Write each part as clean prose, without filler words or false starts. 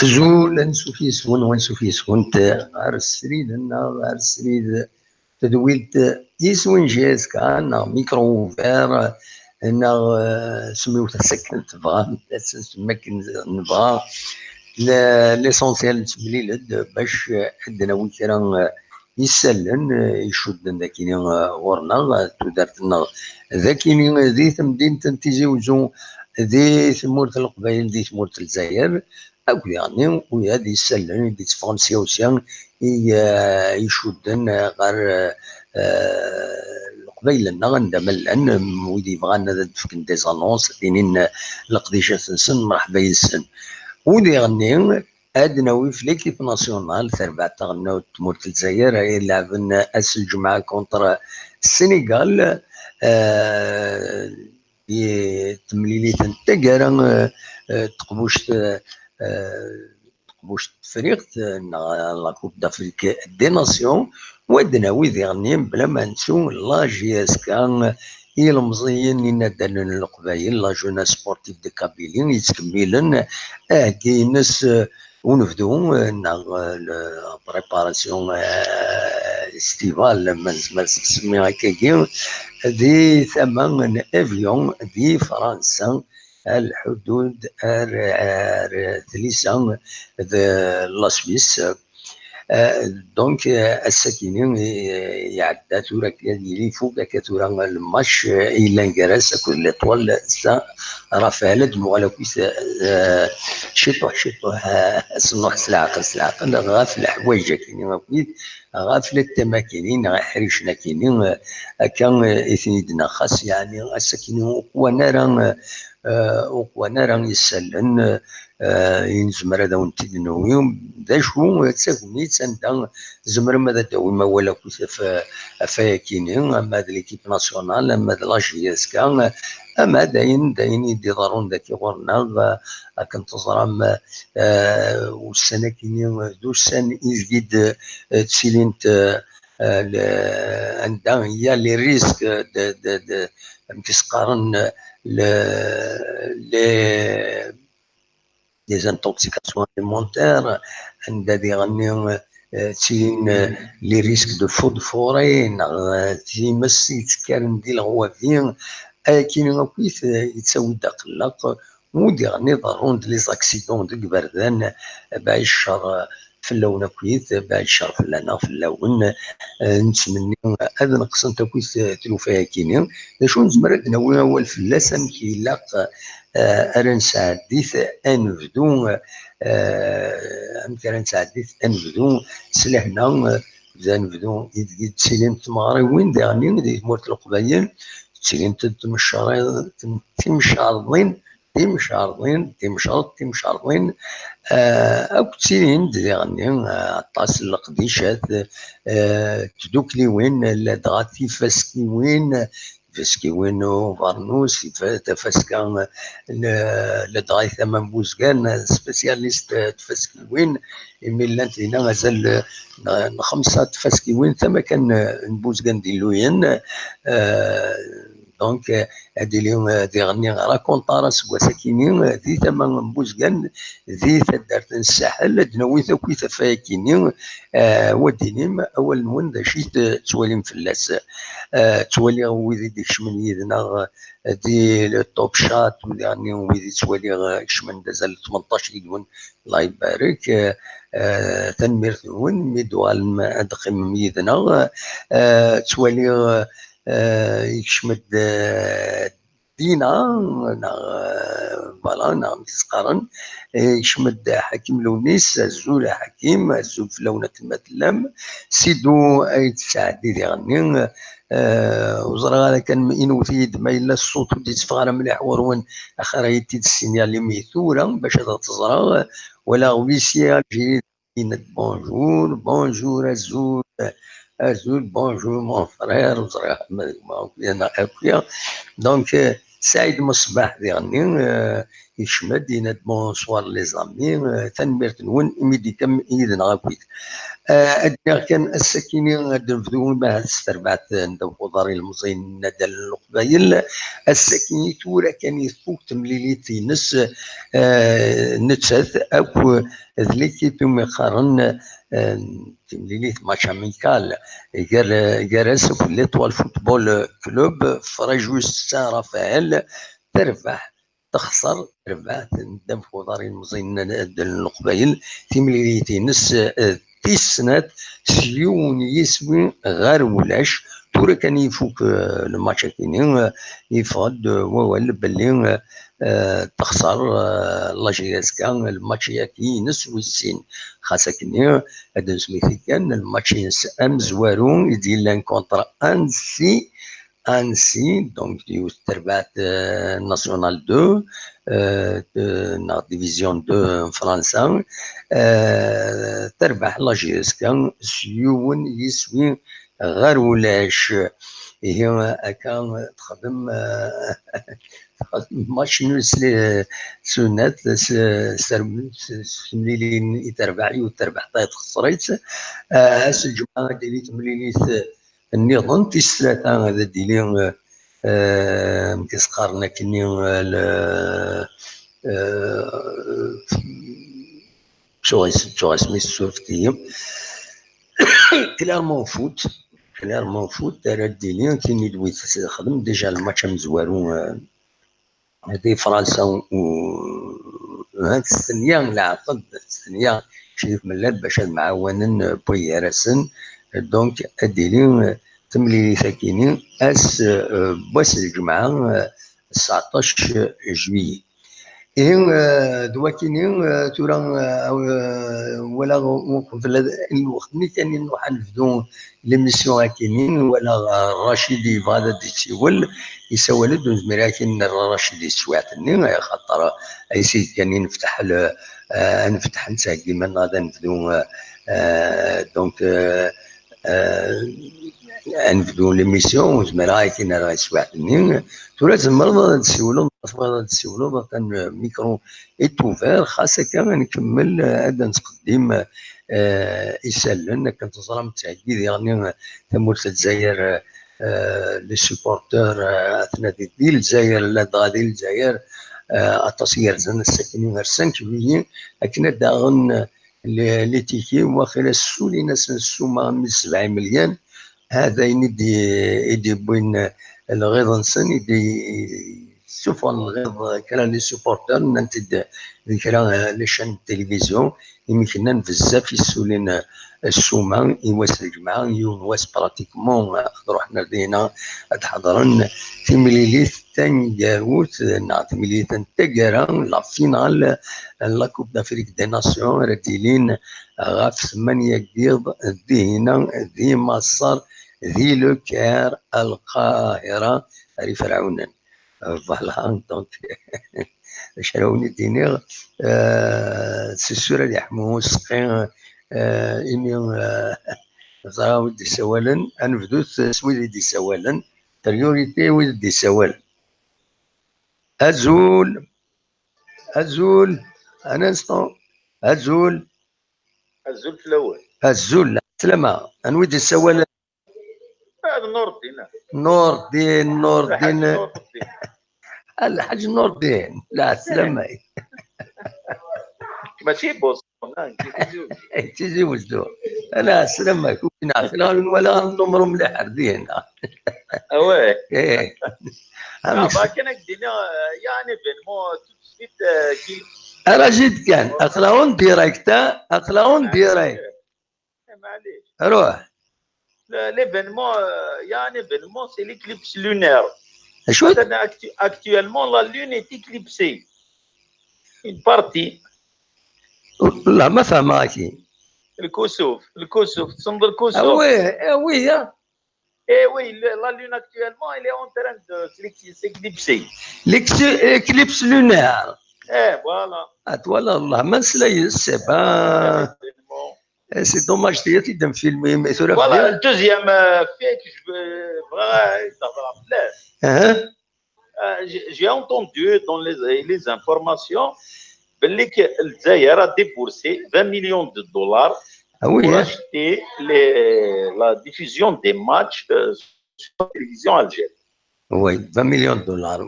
زول نسوف يسون ونسوف يسون غير السريد غير السريد تدويلت يسون جيز كان ميكرو فير انا سميو تسكن تبغى تسمكن نبغى ليسونسيال تبليلد باش عندنا وين كرا يسلن يشد ذاكيني غورنا تودرتنا ذاكيني ذي تمدين تنتيزي وزو ذي ثمورة القبائل ذي ثمورة الجزائر أو يعني ويا ذي يسلن ذي تفرنسيا وسيان يشدن غير القبائل لنا عندما الآن ويدي بغانا تفكن دي زانونس دينين القديشة تنسن مرحبا يسن ودي غني ادناوي في ليكيب ناسيونال تربع تغنى تمور الجزائر هي لعبن اس الجمعه كونتر السنغال تمليلي تنتقر تقبوش تقبوش فريق لا كوب دافريك دي ناسيون ودناوي ذي غني بلا ما نسو لا جي اس كان المزيين ينادلون القبايل لا جونا سبورتيف دي كابيلين يتكملن كينس ونبدو بريباراسيون ستيفال ما نسميها هكاكي ذي ثمن افيون ذي فرنسا الحدود ثليسان لا سويس دونك الساكنين يعدى تورا كيلي فوق كتورا الماتش إلا نكراس كل طول سا رافال دموع كويس شطوح صنوح سلعقل غاف الحوايج كاينين كويس غاف التماكنين حريشنا كاينين كان إثنيدنا خاص يعني الساكنين وقوانا راه يسلن ينزمر هذا ونتي نويهم ذا شو تساكني تسندا زمر ماذا داوي ما ولا كويس فاكيني اما هذا ليكيب ناسيونال اما هذا لاجياس كان اما داين يدي ضرون ذاك غورنا كنت تزرم والسنه كيني دوش سن يزيد تسيلينت عندها هي لي ريسك كيسقارن des intoxications alimentaires عندها دي غني تين لي ريسك دو فو دو فوري تيمس يتكارن دي الغوافين كاين كويس يتساوي دا قلاق ودي غني ضرون لي زاكسيدون دو بردان باعي الشر في اللون كويس باعي الشر في اللنا في اللون نتمنى هذا نقصن كويس تلوفها كاينين شو نزمر نوي اول فلاسن كيلاق أرن سعديث أنفدو أمكن سعديث أنفدو سلحنا نفدو تسيلين تمغري وين داغني دي مورت القبايل تسيلين تمشارضين أو تسيلين داغني عطاس القديشات تدوكلي وين لا دغاتي فاسكي وين فاسكيوينو فارنوس تفاسكا لدغاي ثمن بوزكان سبيسياليست تفاسكيوين ميلانت هنا مازال خمسة تفاسكيوين ثم كان بوزكان ديلوين دونك هادي اليوم ذي غني راكونطارا سوا ساكينين ذي ثمن بوزكان ذي دارت الساحل دنوي ثوكي ثفاكينين ودينيم اول نون ذا شي تواليم فلاس توالي ويدي ديكشمن يدنا دي التوب شات يعني ويدي توالي كشمن دازال 18 يدون الله يبارك تنمير ثون ميدوال ادقم يدنا توالي يكشمد دينا فوالا نعم تسقرن يشمد حكيم لونيس الزول حكيم الزول في لونة المتلم سيدو اي تساعدي دي غني وزرا كان انوثيد ما الا الصوت ودي تفغر مليح ورون اخر يتي السينيال ميثورا باش تزرا ولا ويسيا جي بونجور الزول بونجور مون فرير وزرا انا اكويا دونك سعيد مصباح ذي غني يشمد يناد بونسوار لي زامي تنميرت نون ميدي كم إيدنا غاكويت أدنا كان السكيني نفذون بها استربعت ندوخو داري المزين ندال القبايل السكيني تورا كان يفوق تمليليتي نس نتسث أكو ذلك ثم يقارن تمليليت ماتش اميكال جرس في ليتوال فوتبول كلوب فرجوس سان رافائيل تربح تخسر تربح ندوخو داري المزين ندال القبايل تمليليتي نس تيسنات سيون يسوي غير ولاش تورا كان يفوك الماتش كيني يفقد ووال باللي تخسر لاجيريس كان الماتش ياكي نسوي السين خاصة كني هذا سميتي كان الماتش ام زوارون يدير لان كونتر Annecy, donc du Terbat National 2, la division 2 en français, تربح لاجيسكا سيون يسوي غير ولاش هي كان تخدم ماتش نسلي سنات مليلين يتربعي وتربح طايت خسريت هاس الجمعة ديالي تمليليت النظام تيسلاتا هذا ديالي كيسقارنا كني شو اسمي السوفتية كلارمون فوت راه ديالي كيني دويت خدم ديجا الماتش مزوارون هذه فرنسا و هاد الثانية العقد الثانية شريف ملات باش معاونن بويرسن دونك اديلي تمليلي ساكنين اس بواس الجمعة 19 جويي دواكيني تورا ولا في الوقت اللي كان نروح نفدو ليميسيون هاكينين ولا رشيدي فادا ديتسيول يسولد زميراكين رشيدي سواتني خاطر اي سيد كان نفتح نساقي من غادا نفدو دونك نفدو ليميسيون زميراكين راه سواتني تورا تمرض تسولو كان ميكرو اتوفير خاصة كان نكمل هذا نتقدم يسلن كنت ظلم تعقيد يعني تموت الجزائر لي سوبورتور اثناء ديال الجزائر لا غادي الجزائر التصوير زين الساكنين غير 5 جويي لكن داغن لي تيكي واخا السولي ناس السوما 7 مليون هذا يدي بين الغيظ نسن يدي سوفون الغيظ كان لي سوبورتر ننتد كان لي شان التلفزيون يمكننا بزاف يسولين السوما يواس الجماعه يواس براتيكمون روحنا لدينا تحضرن في مليليت تاني جاروت نعطي مليليت تاكارا لا فينال لا كوب دافريك دي ناسيون راديلين غاف 8 قيض هنا ذي مصر ذي لوكار القاهره ري فرعون فوالا دونك شراوني دينيغ سي سور اللي يحمو سقين إني زراو دي سوالن أنفدوت سويدي دي سوالن بريوريتي ويد دي سوال أزول أنا انستون أزول في الأول أزول سلامة أنوي دي سوالن هذا نور الدين نور الدين الحاج نور الدين لا سلامة ماشي بوس تيجي وجدو انا سلامة كنا عقلان ولا نمر مليح ردينا اواه ايه لكن الدنيا يعني فينمون توت كي انا جيت كان اقلاون ديريكتا اقلاون ديريكت معليش روح ليفينمون يعني فينمون سي ليكليبس لونير شو actuellement la lune est éclipsée une partie لا ما فهماكي الكسوف تصنظر الكسوف وي oui la lune actuellement elle est en train de s'éclipser l'éclipse lunaire voilà voilà الله ما نسلاي سي با سي دوماج تياتي دم فيلمي مثلا voilà le deuxième fait que je veux تهضر بلاش j'ai entendu dans les informations que l'Algérie a déboursé 20 millions de dollars pour acheter la diffusion des matchs sur la télévision algérienne. Oui, 20 millions de dollars.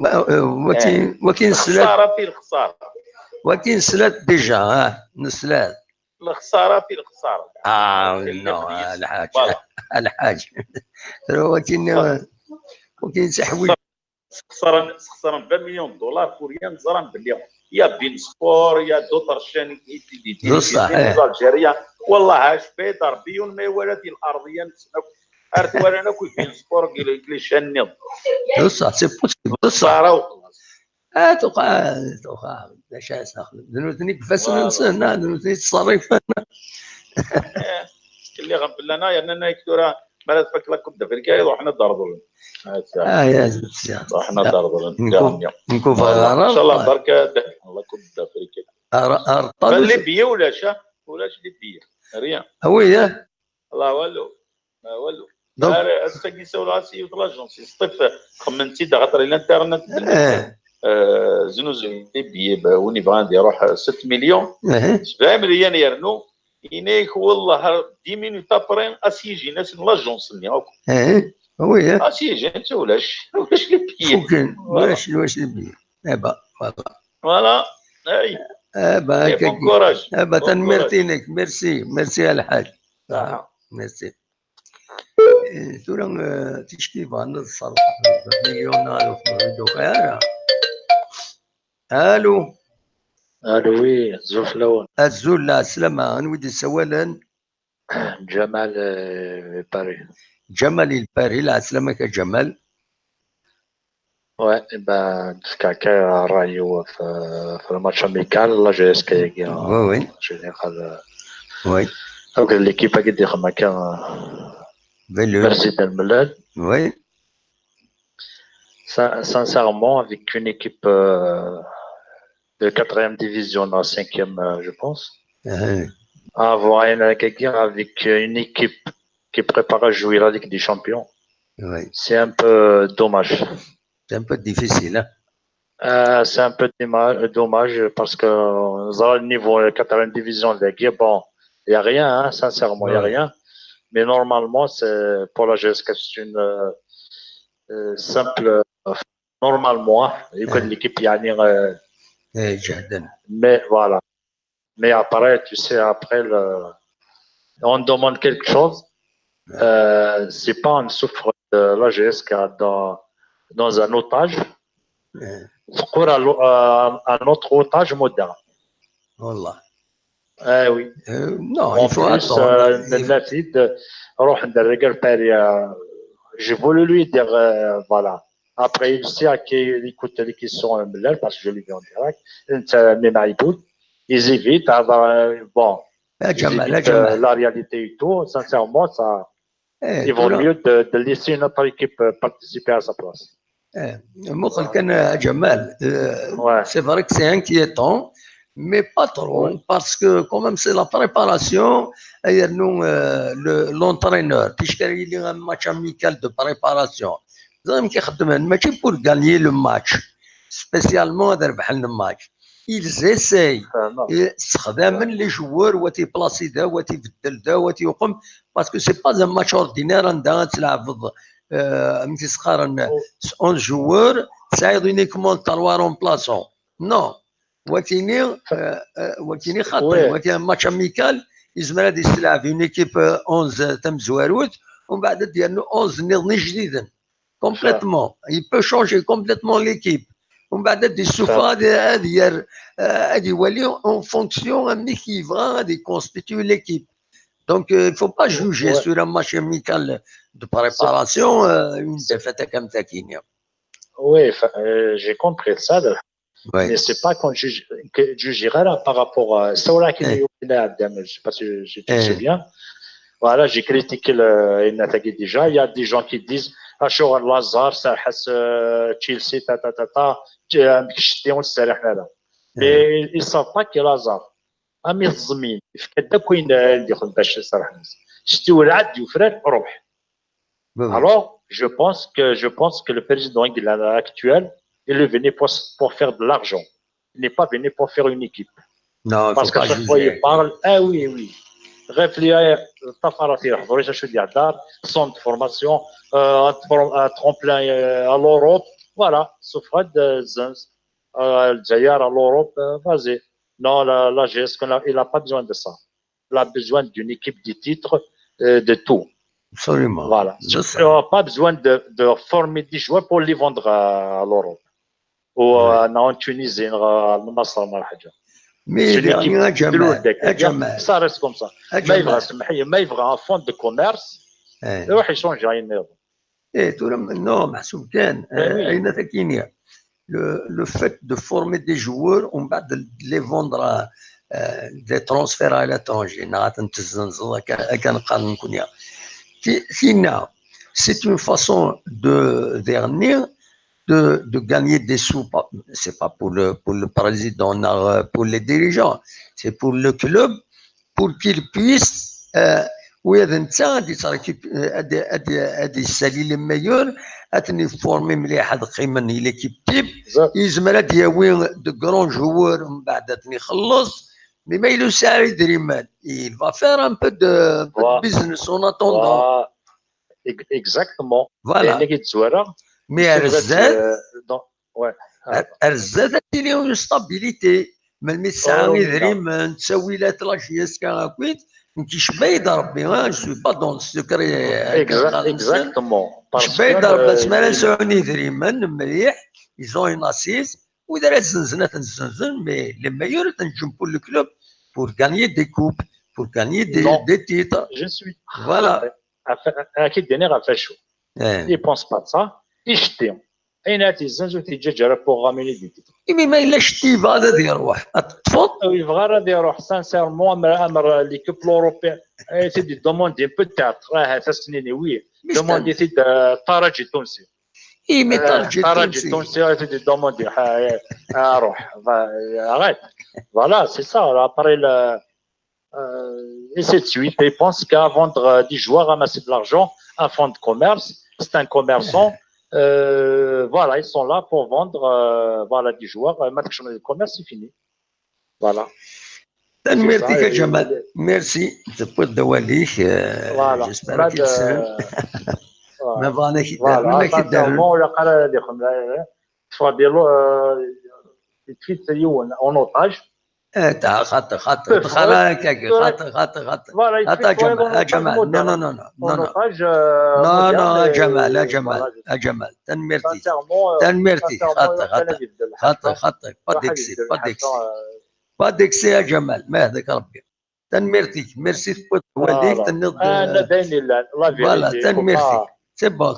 الخسارة في الخسارة. وكاين سلات ديجا نسلات. الخسارة في الخسارة. نو الحاج وكاين تحويل. خسران 20 مليون دولار كوريان زران باليوم. يا بين سبور يا دوطر شان تيليفزيون الجزائريه والله عاش بيت ربيون ما ولدي الارضيه نسمعوا ارت ولا ناكل بين سبور كلي شاني بصح سي بوسيبل بصح توقع باش اسخ دنوتني كفاسنا نسنا دنوتني تصرف اللي غنبل لنا يعني يكثر ما تفك لك كنت في الكاي وحنا ضربوا يا زلمه وحنا ضربوا نكون ان شاء الله بركه الله كنت في الكاي الليبيه ولا ليبيه ريان وي الله والو والو استقيسوا راسي وطلاجونسي سطف خمنتي خاطر الانترنت زنوز ليبيه وني بغا يروح 6 مليون 7 مليون يرنو إنيك والله 10 minutes après أسيجي ناس من لاجونس اللي وي أسيجي أنت ولاش ليبيا ممكن واش ليبيا فوالا أي بون كوراج تنمرتينك ميرسي الحاج ميرسي تورا تشكي فان الصرف مليون دوكا الو وي زوفلون الزول لا سلامة نودي سوالا جمال باري جمال الباري لا سلامك جمال Ouais, ben, quelqu'un رايو في الماتش اميكال لا جي اس كي وي جينيرال وي دونك ليكيب قد يخما كان برزيد الملال وي sincèrement avec une équipe de 4e division à 5e je pense avoir quelqu'un avec une équipe qui prépare à jouer la Ligue des Champions c'est un peu dommage. C'est un peu difficile. C'est un peu dommage parce que dans le niveau 4e division de la Guerre, bon, il n'y a rien, hein, sincèrement, il n'y a rien. Mais normalement, pour la GSK, c'est une simple. Normalement, l'équipe y a mais voilà. Mais après, tu sais, après, on demande quelque chose. C'est pas on souffre de la GSK dans un otage. Un autre otage moderne. والله. Oui. Non, il faut attendre. J'ai voulu lui dire, voilà. Après, il sait qu'il écoute les questions parce que je lui dis en direct. Ils évitent, bon, la réalité et tout. Sincèrement, ça, il vaut mieux de laisser une autre équipe participer à sa place. مخل كان جمال c'est vrai que c'est inquiétant mais pas trop parce que quand même c'est la préparation l'entraîneur puisqu'il y a un match amical de préparation زعما كيخدم ماشي pour gagner le match spécialement ربح لنا match ils essayent استخدام لي جوار وتيبلاصي دا وتيبدل دا وتيقوم باسكو سي با un match ordinaire انت تلعب ملي تقارن 11 joueurs تعيط uniquement 3 remplaçants non وكيني خاطر وكاين ماتش اميكال يزمر هذا يستلعب اون ايكيب 11 تم زواروت ومن بعد ديالو 11 نظني جديدا كومبليتمون il peut changer complètement l'équipe ومن بعد دي السوفا هذه يولي en fonction ملي كيبغى غادي يكونستيتيو l'équipe. Donc, il ne faut pas juger sur un match amical de préparation une défaite comme ça. Oui, j'ai compris ça. Mais ce n'est pas qu'on jugerait là par rapport à ça. Je ne sais pas si je te souviens. Voilà, j'ai critiqué l'Inatagui déjà. Il y a des gens qui disent Achor Lazare, ça Chelsea, mais ils ne savent pas que Lazare. امي الزمين كدا كاين اللي يخدم باش يصرح الناس شتي ولعد يفرد روح. Alors je pense que le président actuel Il est venu pour faire de l'argent. Il n'est pas venu pour faire une équipe. Non, parce qu'à chaque fois, il parle. Ah oui, oui. Centre de formation, un tremplin à l'Europe. Voilà, sauf à l'Europe, vas-y. Non, la GS, il n'a pas besoin de ça. Il a besoin d'une équipe de titres, de tout. Absolument. Voilà. Il n'a pas besoin de former des joueurs pour les vendre à l'Europe. Ou en Tunisie, à Masr, mais ça reste comme ça. ما يبغى un fonds de commerce يروح يشونج ينظم. Non, محسوب كان أين تكينيا le fait de former des joueurs on va les vendre des transferts à l'étranger c'est une façon de dernier de gagner des sous. C'est pas pour le président, pour les dirigeants, c'est pour le club, pour qu'ils puissent وإذا أنت غادي تركب هادي السالي الميور غاتني فورمي مليح هاد قيمني ليكيب تيب يزمر هاد ياوي دو كرون جوور من بعد غاتني يخلص مي ما يلو ساعي يدري مان il va faire un peu de business en attendant. Exactement. Voilà. Mais RZ il y a une stabilité mais المساعة يدري من تسويلات لاجيس كاكويت كيشبه يضرب بها جو با دون السكري اكزاكتومون شبه يضرب اسمها نسوني يدري من مليح يزون ناسيس واذا راه زنزنا تنزنزن مي لما يورد تنجم بور لو كلوب بور غانيي دي كوب بور غانيي دي تيتر جو سوي فوالا اكيد دينيغ فاشو يي بونس با سا يشتي اين تيزنزو تيجي بوغ راميني دي تيتر مي ما الا شتي غادي يروح تفضل يبغى غادي يروح سانسيرمون امر ليكيب لوروبيان تيدي دوموندي بوتيتر راه هذا سنيني وي دوموندي تيد الترجي التونسي اي مي الترجي التونسي تيدي دوموندي روح arrête voilà c'est ça après et c'est de suite ils pensent qu'à vendre des joueurs ramasser de l'argent un fonds de commerce c'est un commerçant voilà ils sont là pour vendre voilà des joueurs maintenant le commerce c'est fini voilà. Merci Jamal. Merci. C'est pour Dawali. J'espère qu'il s'aime. ما بغانا كيدار ما كيدار ولا قال لكم الشوا ديالو تفيت يون اون اوتاج تاع خاطر جمال نو جمال تنمرتي خاطر با ديكسي يا جمال ما هذاك ربي تنمرتيك ميرسي بوت والديك تنض انا دايني لا فوالا تنمرتيك سي بون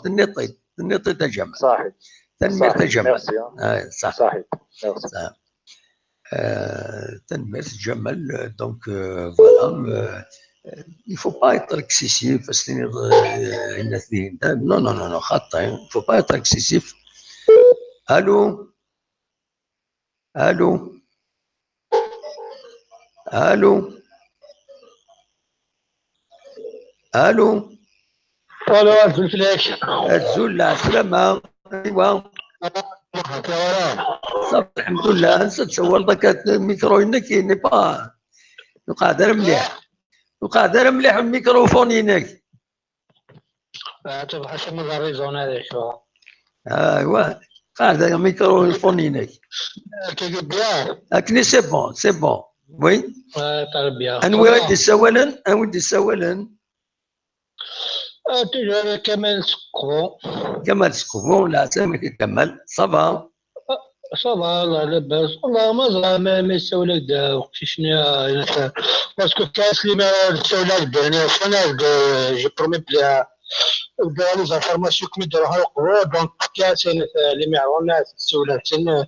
تنطيت يا جمال صحيح تنمرت يا جمال صحيح تنمرت جمال دونك فوالا il faut pas être excessif parce que non خطا il faut pas être excessif. Allô الزول السلامة ايوا صافي الحمد لله نسى تصور داك الميكرو هنا كاين با قادر مليح الميكروفون هناك تبغى شي من الريزون هذاك ايوا قادر الميكروفون هناك كيجي بيان اكني سي بون وي تربيه انوي سوالا تجربة كمال سكوفون لا سامك كمال صافا الله لاباس والله ما يسولك دا وقت شنو باسكو كاس لي ما سولك داني شنو جي برومي بلي بدا لي زانفورماسيون كمي داروها القبور دونك كاس اللي ما يعرفوا الناس السولات اللي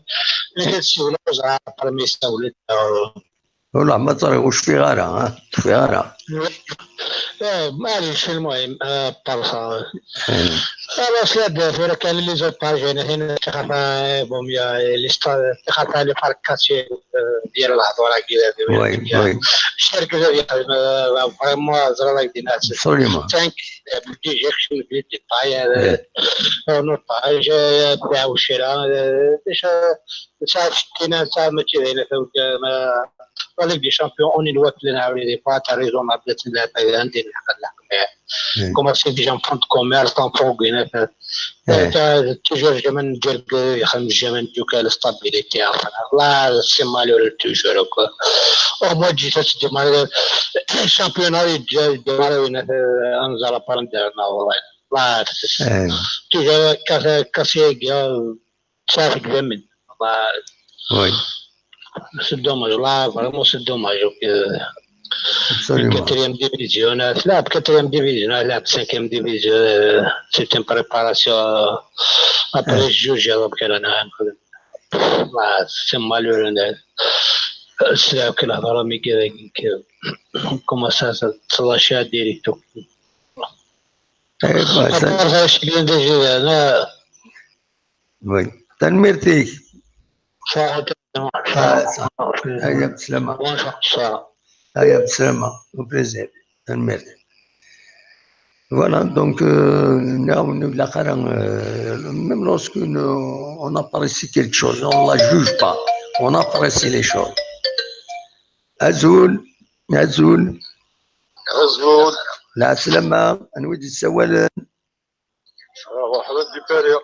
كتسولوا زعما برمي سولت والله ما طريقوش في غارة في غارة. معليش المهم بارسا خلاص لا دافع كان لي زوج باجين هنا تخافى بوميا لي تخافى لي فاركاسي ديال الهضره كذا وي الشركه ديال فريمون زرا لك دي ناس ابسوليومون تانك بدي جيكشن بدي ديتاي نوطاج بيع وشراء باش شتينا تاع ما تينا ما ليك دي شامبيون اوني الوقت اللي نعاود دي بات ريزون بدات نلعب عندي الحق كوميرسي ديجا فونت كوميرس فوق هنا toujours jamais dire que خمس jamais dire que la stabilité là c'est malheureux toujours quoi au moins جيت تجمع الشامبيونات démarrer en zala parandana والله لا toujours كاسي شافك جامد وي c'est dommage là vraiment c'est dommage quatrième division لا quatrième division لا cinquième division c'est une préparation après juge بكرنا c'est malheureux c'est que la famille qui comment ça تلاشى ديريكتو après je viens de jouer là وي تنمرتي هيا بسلامة هيا بسلامة au plaisir تنمرتي. Voilà, donc, même lorsque on apprécie quelque chose, on ne la juge pas, on apprécie les choses. Azoul, la salama, نود السوالن. أحمد دي باري.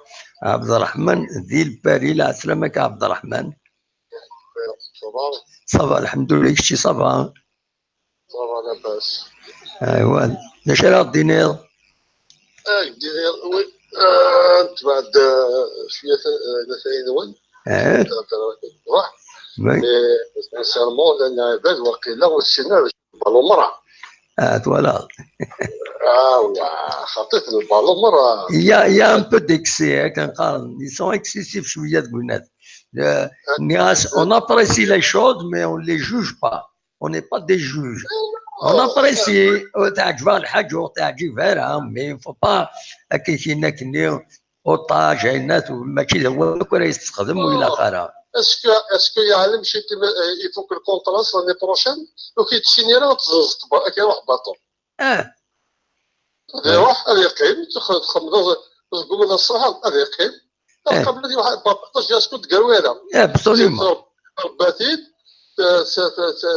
عبد الرحمن ذي الباري، لا سلامك عبد الرحمن. صباح الحمد لله، كشتي صباح. صباح لاباس. أيوا، اش راه دينير؟ دينير وي، أنت بعد شوية ثاني راح. مي سانسيرمون لأن عباد واقيلا والسينار بالو مرة. فوالا. خطيت البالون مرة. يا ان بو ديكسي كنقارن، ils sont excessifs شوية البنات. الناس on apprécie les choses mais on les juge pas. On n'est pas des juges. On apprécie تعجبها الحاج وتعجبها لها مي فو با كينا كني اوطاج عينات ماشي هو راه يستخدم ولا اخرى. اسكو يعلم شي يفوك الكونترا لاني بروشين وكي تسيني راه تزز كاين واحد باطون. يروح هذا يقيم تخمض تقول له الصراحه هذا يقيم قبل دي واحد باطاش اسكو تقروينا. ابسوليومون. باتيت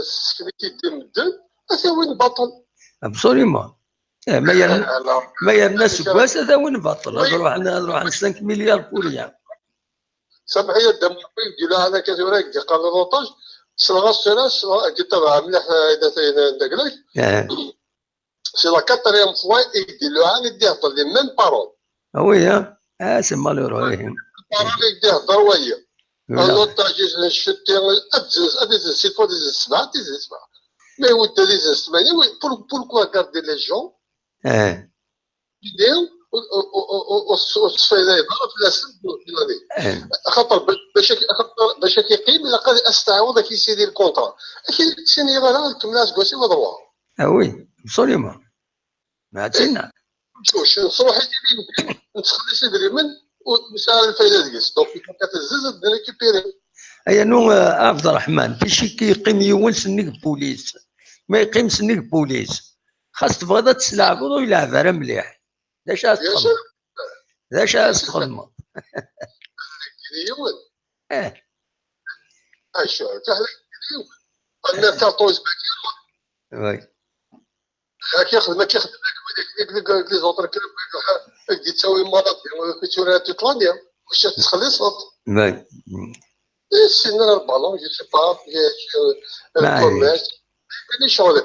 سكنيتي دي مدن هذا وين باطل. ابسوليومون. ما الناس كواس هذا وين باطل. نروح ل 5 مليار بوريا. سامحي الدم يدير هذا كثير دي قانون لوطاج سلاغاس قلت له مليح اذا داكلاك سي لا كاتريام فوا يديروا عن يديه لي ميم بارول. وي سي مالورو. بارول يديه ضرويه اللوطاج شفتي ادز سي فوا ديز السبعه مي ود ديز الثمانيه بوركوا غاردي لي جون يديو والصفيدة يضرب في الأسد خاطر باش كيقيم إلا قاد أستعوض كي سيدي الكونطرا كي سيني غير كملاش كواسي وضروا. وي ابسوليومون. ما تسنى. واش نصروح يدير نتخلص يدري من ومسال الفايدة ديالس دونك كتهزز ريكيبيري. أيا نو عبد الرحمن فاش كيقيم يول سنيك بوليس ما يقيم سنيك بوليس خاص تبغى تسلعب ويلعب راه مليح. ليش تخدم؟ ليش تخدم؟ يوم شو تحلك يوم انا كارطوز وي كيخدم ديك لي زوطر كي تسوي مرض كتوري تطلانيا واش تخلص وي سينا البالون جو سي با الكوميرس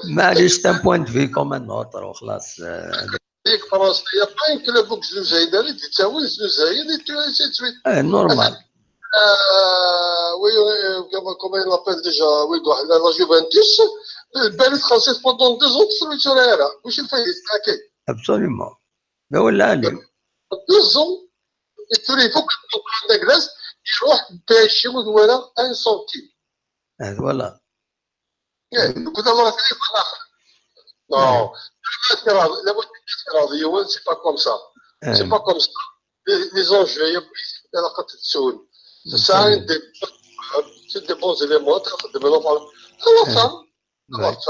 معليش تان بوينت في كومان نوتر وخلاص. ديك فرنسيه باين كلابوك زوزايد اللي تساوي زوزايد اللي تسوي نورمال. وي كومون لابيل ديجا وي واحد لا جوفنتوس الباريس خلصت بوندون 2 زون تسوي توريرا واش الفايده تاعك. ابسوليومون. لا ولا عليك 2 زون توري فوق عندك ناس يروح باشي ولا 1 سنتيم. فوالا. كنت مرة ثانية آخر non la moitié c'est pas comme ça c'est pas comme ça les enjeux il y a علاقة التسول ça c'est des bons éléments تخدم لهم خلاص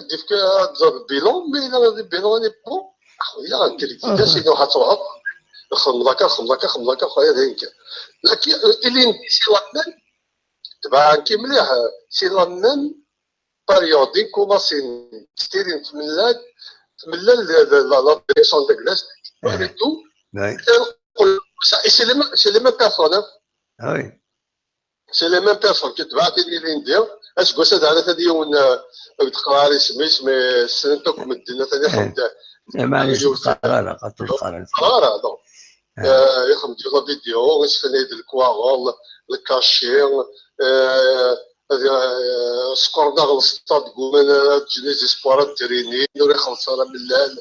كيف كتزاد البيلون مي الا البيلون ني بون خويا الكريتيكا سيدي واحد تهبط خم ذاك خويا هذيك لكن اللي سي لاتنان تبع كي مليح سي لاتنان باريودين كوماسي ستيرين تملا لا ديريكسيون دو كلاس بريتو سي لي ميم بيرسون وي سي لي ميم بيرسون كتبعتي لي ندير اش قصد على ثاني يوم تقرا سمي سنتك مدينه ثاني خمسه معليش القرار قتل القرار دونك يخدم ديال فيديو غيسفني الكواغول الكاشير سكورنا غلصطاد قومنا تجيني زيسبورات تريني نوري خلصنا بالله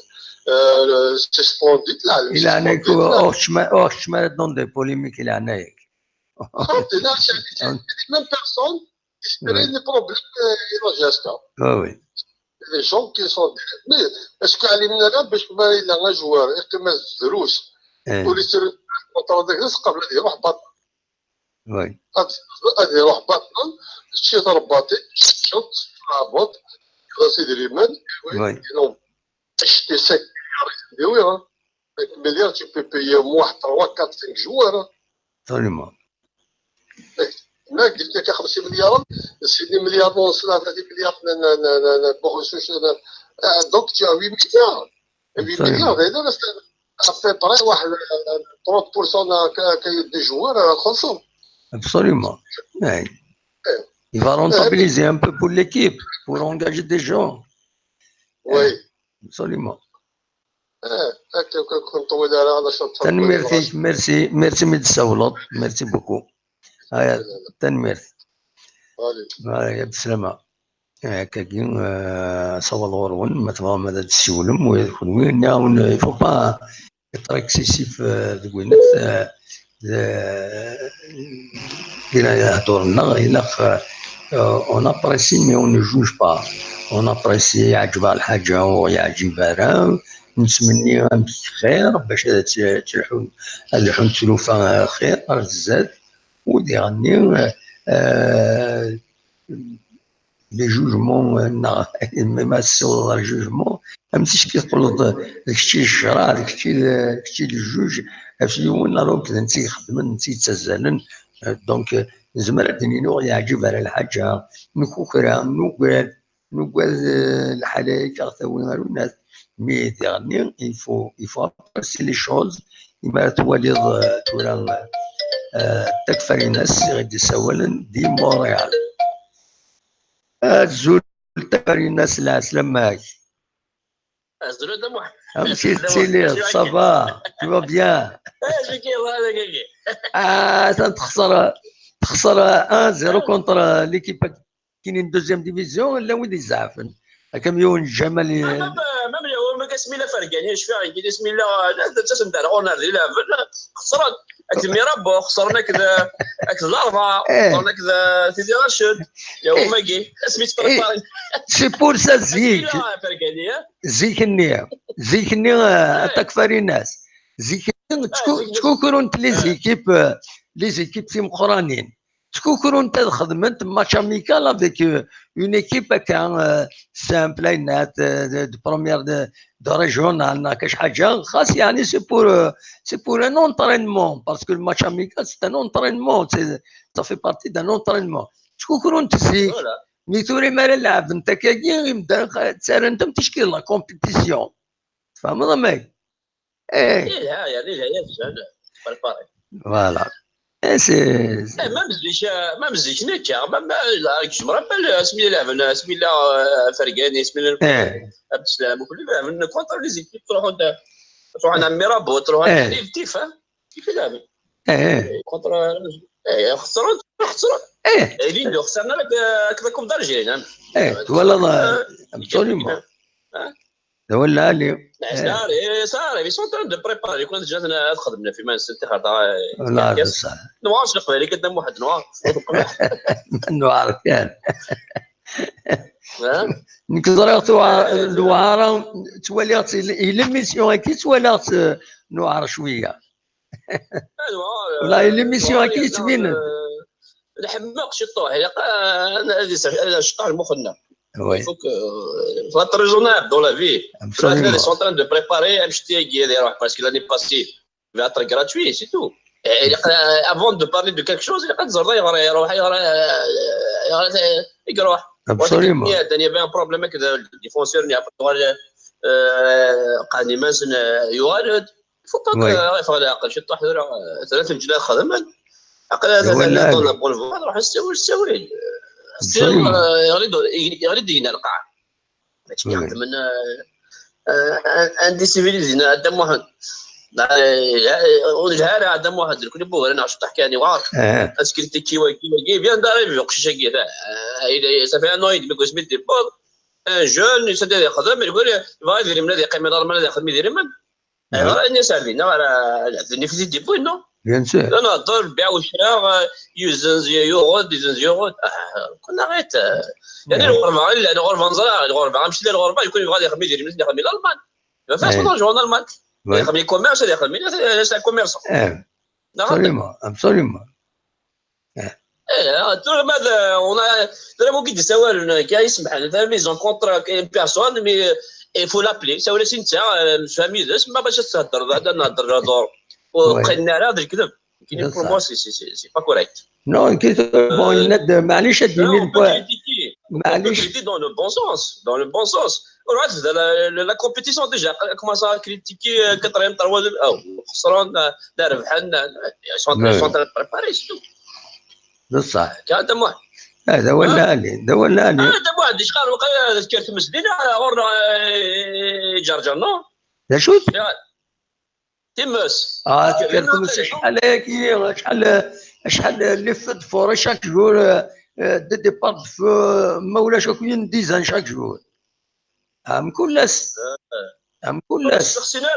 سيسبونديت لا الى عناك اوش ما دون دي بوليميك الى عناك لا سي ميم بيرسون يسبري لي بروبليم الى جاسكا وي لي جون كي سون مي اسكو علمنا لا باش ما الا جوار يقيم الدروس وليس كونطرول داك قبل يروح بطل وي غادي يروح بطل شي ضرباتي شوط رابط سيدي اليمن وي اشتي 5 مليار 5 مليار tu peux payer واحد 3 4 5 joueurs absolument ما قلت لك 5 مليار 6 مليار ونص 3 مليار بوغسوش دونك tu as 8 مليار 8 مليار هذا ابي بري واحد 30% كاين دي جوار خلصوا absolument il va rentabiliser un peu pour l'équipe pour engager des gens oui absolument هكا كنت طويل على هذا شرط ميرسي متسولط ميرسي بوكو هيا تنميرسي هيا بالسلامة هكا كي صوال غورون ما تبغى ماذا تسولم وين ناون يفو با être excessif de Gwyneth on apprécie mais on ne juge pas on apprécie يعجبها الحاجة ويعجبها راه نتمني خير باش تلحون تلوفا خير بزاف ودي غني لي جوجمون ما السوق الجوجمون امسيش كيقولوا داكشي الشرع داكشي الجوج افشي ولا روك انت يخدم انت تزالن دونك زعما الدنيا يعجب على الحاجه نكوكرا نقول الحلايق غتاوي الناس مي ديرني يفو ابريسي لي شوز يما توالي تولا تكفر الناس غادي سوالا دي مونريال الزول تكفر الناس العسلام معاك الزول دم واحد مشيت تيلي صافا تو بيان اش كاين هذاك تخسر 1-0 كونتر ليكيب كاينين دوزيام ديفيزيون لا وين يزعفن كاميون الجمالي ما كاسمي لا فرقاني اش فيها كي اسمي لا تسم دار اونر دي خسرت الميرابو خسرنا كذا الاربعه خسرنا كذا سيدي راشد يا هما كي اسمي تبريباري سي بور سا زيك النية تكفري الناس زيك تكون انت لي زيكيب في مقرانين تكون انت خدمت ماتش اميكال افيك اون ايكيب هكا سامبل اينات دو بروميير دو ريجيونال كاش حاجه خاص يعني سي بور ان اونترينمون باسكو الماتش اميكال سي ان اونترينمون سا في بارتي دان اونترينمون تكون انت زيك مي توري مالا لعب انت كاكي يبدا تسال انت تشكيل لا كومبيتيسيون فاهم ضمك فوالا ما مزيش نكا ما راكش مربى سمي الله سمي الله فرقاني سمي الله عبد السلام وكل من كونتر لي زيكيب تروحوا عند ميرابو تروحوا عند كيف يلعب كونتر خسروا لين خسرنا لك كذاكم درجين ولا ابسوليومون ولا علي صار بيسون دو بريباري كنا جاتنا خدمنا في مانشستر خاطر لا بصح نواش نقبل لك قدام واحد نوار نوار كان نكزرات الوعارة توليات ليميسيون اكيد توليات نوعر شويه والله ليميسيون اكيد تبين الحماق شطوح هذه شطوح المخنا il faut être raisonnable dans la vie. Ils sont en train de préparer un petit parce que l'année passée il va être gratuit, c'est tout. Avant de parler de quelque chose, il Absolument. Il y avait un problème avec les fonctionnaires il faut pas que شطوح ثلاث جنيه خدمات هذا طلب بولفوار راح يسوي يريد ينقع يخدم عندي سيفيليزين قدام واحد والجهاله قدام واحد الكل بو انا عشت تحكي اني وعارف اسكرتي كي بيان داري بقش شقي صافي انو يد بيكوس ميد بول ان جون يسد يخدم يقول يبغى يدير من هذه قيمه نورمال يخدم يدير من راني سالفين على النفسي دي بو نو بيان سور انا نهضر البيع والشراء يوزن يوغود كنا غيت يعني الغربه انا غربه نزرع الغربه غنمشي للغربه يكون يبغى يخدم يدير من يخدم الالمان ما فاش نرجعوا للالمان يخدم لي كوميرس يخدم لي سا كوميرس absolument ماذا انا ممكن تسوال كاع يسمح لنا ميزون كونترا كاين بيرسون مي il faut l'appeler سوالي سنت فامي ما باش تهضر هذا نهضر دور وبقينا هذا الكذب كاين بور موا سي با كوريكت نو بون معليش اديني البوان معليش دون لو بون سونس لا كومبيتيسيون ديجا كومونسا كريتيكي كاتريام تروا او خسران دار ربحان سون بريباري سيتو بصح هذا واحد هذا ولا لي هذا ولا لي هذا واحد ايش قال وقال ذكرت مسدين غورنا جرجر نو لا شوت تيمس تذكرت شحال هكي شحال اللي فور شاك جور دي ديبارت في مولاش كاين ديزان شاك جور ام كلاس سقسينا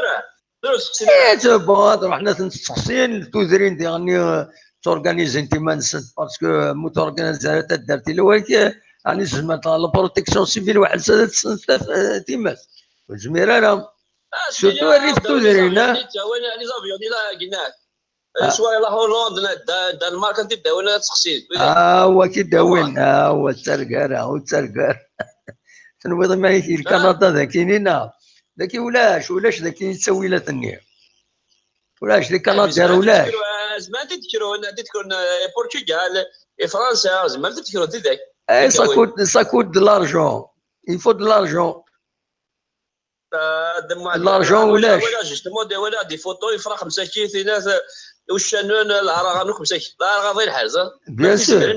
بون رحنا تنسقسين توزرين يعني تورغانيزي انت ما نسد باسكو متورغانيزي درتي لواك يعني سمعت على البروتيكسيون سيفيل واحد سنه تيماس والجميره راه سورتو الريف توزرين وين لي زافيون ديال قلنا شويه لا هولندا الدنمارك انت داونا تسقسي هو كي داوين هو التركار شنو بغيت ما هي كندا ذا كاينين لكن ولاش ذاك يتسوي لا ثاني ولاش ذاك كندا ولاش زعما تذكروا البرتغال فرنسا زعما تذكروا ذاك اي ساكوت دو لارجون يفو دو لارجون لارجون ولاش ولا دي فوتو يفرق 5 كي ثلاثه والشانون العراغ 5 كي لا غير الحاجه بيان سور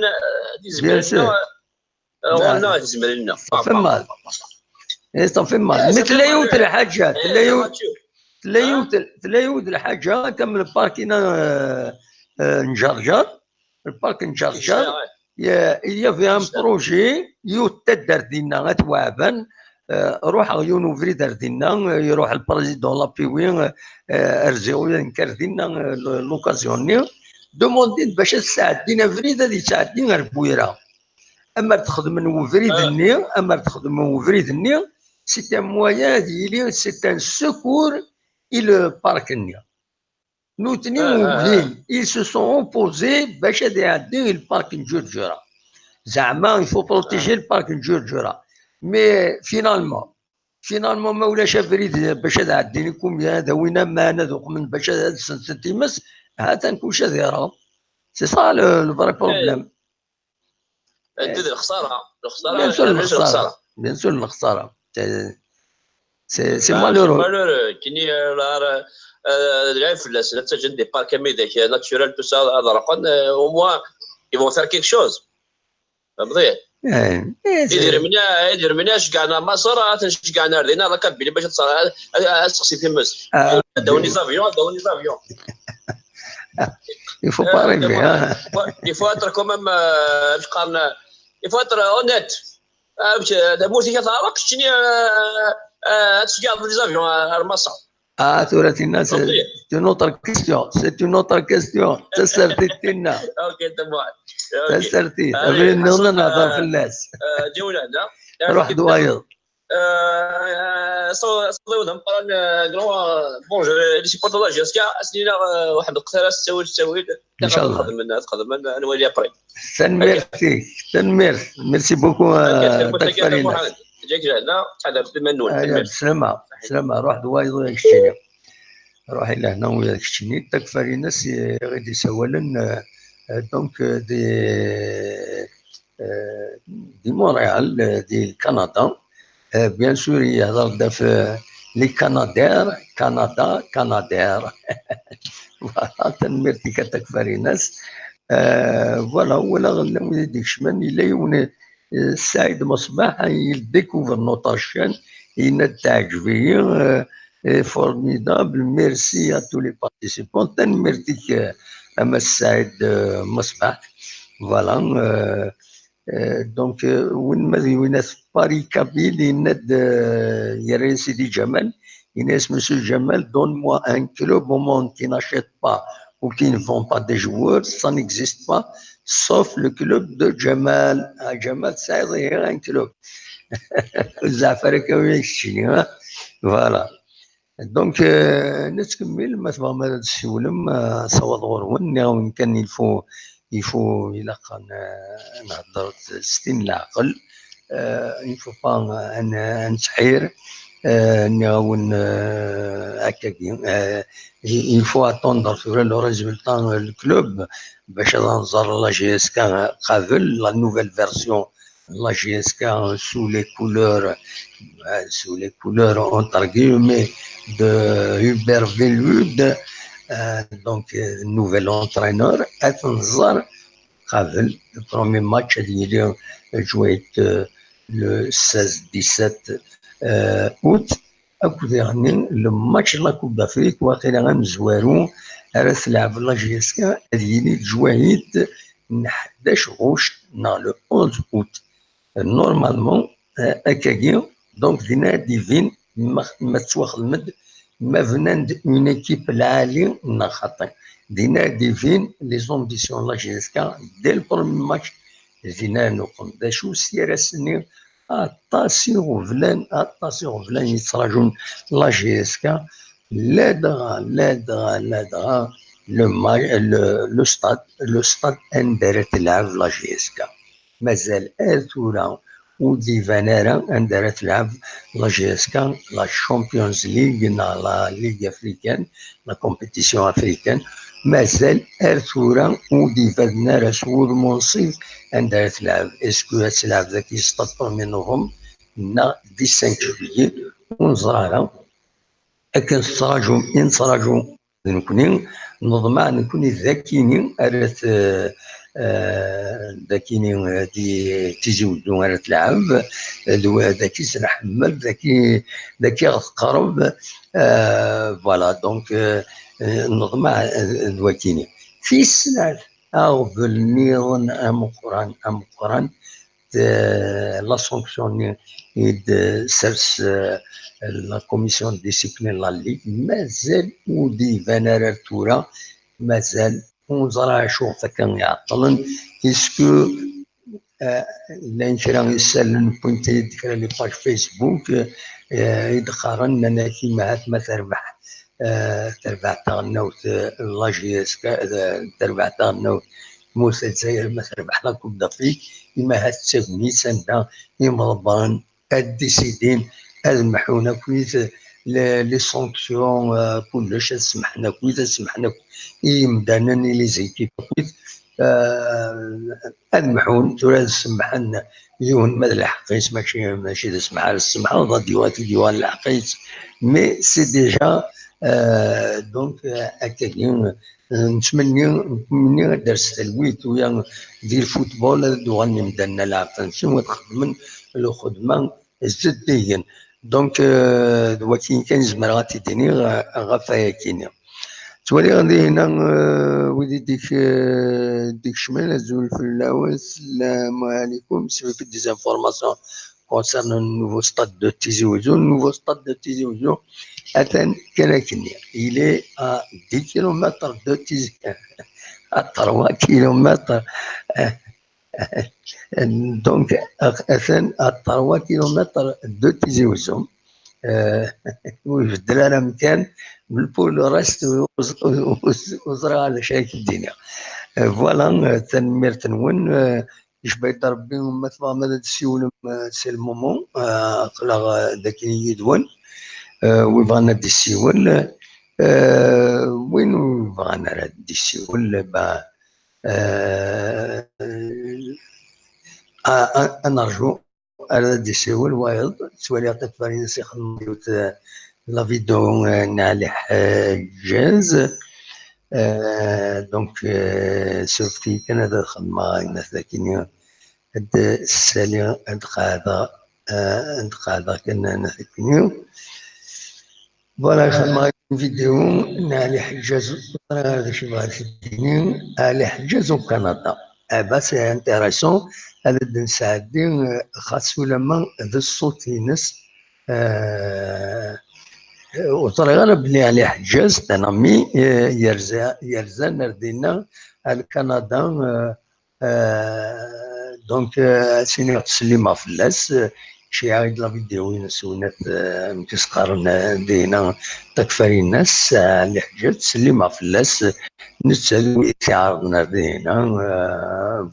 بيان سور والله تزمرنا فما صافي مال مثل يوت الحاجات تلايود الحاجه كمل الباركينا نجرجر البارك نجرجر يا فيها بروجي يوت دار دينا غتوعبان روح غيون وفري دار دينا يروح البريزيدون لابيوين ارزيو نكر دينا لوكازيوني دوموندين باش تساعدينا فريد هذه تساعدينا غير بويره اما تخدم وفريد النيل c'est un moyen d'y c'est un secours et le parc النيل nous tenons ils se sont opposés باش يعدي البارك نجرجرة زعما il faut protéger البارك نجرجرة mais finalement ما ولاش فريد باش تعدي لكم يا دوينا ما ندوق من باش سنتيمس هذا كلشي دايره سي صا لو فري بروبليم الخساره بيان سور الخساره سي مالورو كيني غير فلاس لا تجد دي بارك ميداك ناتشورال تو سا هذا رقم او موا ils vont faire quelque chose فهمتي يدير منها شكعنا مصر تنشكعنا ردينا راه كابيني باش تصير تسقسي في مصر داوني زافيون il faut pas rêver il faut être quand même il faut être honnête باش موسيقى تعرق شنو تشكع في لي زافيون مصر ثورة الناس c'est une autre question. C'est une autre question. تسرتينا. اوكي تمام. تسرتي. أبي نهضر في الناس. جولة روح دوايض. صوتهم بون لي سيبورتور لا جاسكا سنينا واحد القتال تسوي ان شاء الله تقدم انا ولي ابري تنمير ميرسي بوكو تكفرينا جاك هنا تحضر بالمنون بسلامة بسلامة روح دوايض وياك الشيني روح الى هنا وياك الشيني تكفرينا غادي سوالا دونك دي مونريال دي كندا بيان سور يهضر في لي كنادير فوالا تنميرتي كتكفري ناس فوالا ولا وليديك شمن الا يون السعيد مصباح يديكوفر نوطا شان يناد تعجبي فورميدابل ميرسي ا تو لي بارتيسيبون تنميرتك اما السعيد مصباح فوالا دونك وين باري كابيل يناد يا سيدي جمال يناس مسيو جمال دون موا ان كلوب au monde qui n'achète pas ou qui ne vend pas des joueurs, ça n'existe pas, sauf le club de Jamal. Jamal Saïd est un club. Zafarakawi Chine, voilà. Donc, نتكمل ما تبغى ما تسولم صوت غرون وإن كان يفو إلا كان نهضر 60 العقل يفو با نتحير نعاون هكاكي il faut attendre sur le résultat du club باش ننظر لا جي اس كا قبل la nouvelle version la GSK sous les couleurs entre guillemets de Hubert Velud donc nouvel entraîneur أتنظر قبل le premier match اللي joué le 16-17 août أكد يعني الماتش لا كوب دافريك واقيلا غنزوارو راه تلعب لا جي اس كا هادي تجوايد 11 غوش نهار لو 11 août نورمالمون هكاكي دونك دينا ديفين ما تواخدمد ما فناند اون ايكيب العالي نخاطي دينا ديفين لي زومبيسيون لا جي اس كا دي البرومي ماتش دينا نقوم داشو سير سني اتاسيون فلان يتراجون لا جي اس كا لا دغا لو ستاد اندار تلعب لا جي اس كا مازال ثورة ودي فانيرا اندار تلعب لا جي اس كا لا شامبيونز ليغ لا ليغ افريكان لا كومبيتيسيون افريكان مازال ثورة ودي فانيرا سور منصف اندار تلعب اسكو تلعب ذاك ستاد 1 نوفمبر نا 15 جويي ونزراها اكن نصراجو نكوني نضمع نكوني ذاكيني ارث ذاكيني دي تيزودو على تلعب ذاكي سنحمل ذاكي غتقرب فوالا دونك نضمع ذاكيني في السنة أغبل نيضن أم قران لا سانكسيون يد سرس لا كوميسيون ديسيبلين لا ليغ مازال ودي فانار تورا مازال ونزرع شوف كان يعطلن اسكو لان شرا يسالن بوينتي ديك لي باج فيسبوك يدخرن انا كيما ما تربح تاعنا لا جي اس تربح تاعنا موسى الجزائر ما تربح لا كوب دافريك كيما هاد تسمي سندا يمضبان الديسيدين المحونا كويس لي سانكسيون كلش سمحنا كويس يمدانا لي زيكيب كويس المحون ترى سمحنا يون ما الحقيس ماشي تسمح على السمحه ديوان الحقيس مي سي ديجا دونك هكاكي نتمنى درس تلويت ويا ديال الفوتبول دوغاني مدانا لعب تنسيم وتخدم الخدمه الجديا دونك دلوقتي كان زمر غاتيديني غافايا كينيا تولي غادي هنا ودي ديك شمال الزول في اللاوس السلام عليكم سي في ديزانفورماسيون concernant le nouveau stade de Tizi Ouzou. Le nouveau stade de Tizi Ouzou il est à 10 km de Tizi, à 3 km. Donc, à 3 km de Tizi Ouzou. ويبدل انا مكان من البول رست وزرع على شايك الدنيا فوالا تنمير تنون يشبه ربي مثل مدد السيول سي المومون قلا ذاك يدون ويبغانا دي السيول وين بغانا دي السيول نرجو على دي سيول وايض سوالي عطيت فارين سيخدم ديوت لا فيديو نالي حجاز دونك سوفتي كان هذا الخدمة الناس ذاكين هاد السالي هاد قاعدة كان ذاكين فوالا خدمة فيديو نالي حجاز هذا شي بغا يشدني نالي حجاز وكندا بس انتريسون هذا نساعدين خاصو لما ذا الصوت ينس وطريقة بلي عليه حجاز تنمي يرزا نردينا الكندا دونك سيني تسليمة فلاس شي عايد لا فيديو ينسونات متسقارن دينا تكفري الناس اللي حجاز تسليمة فلاس نتسالو يتعرضنا دينا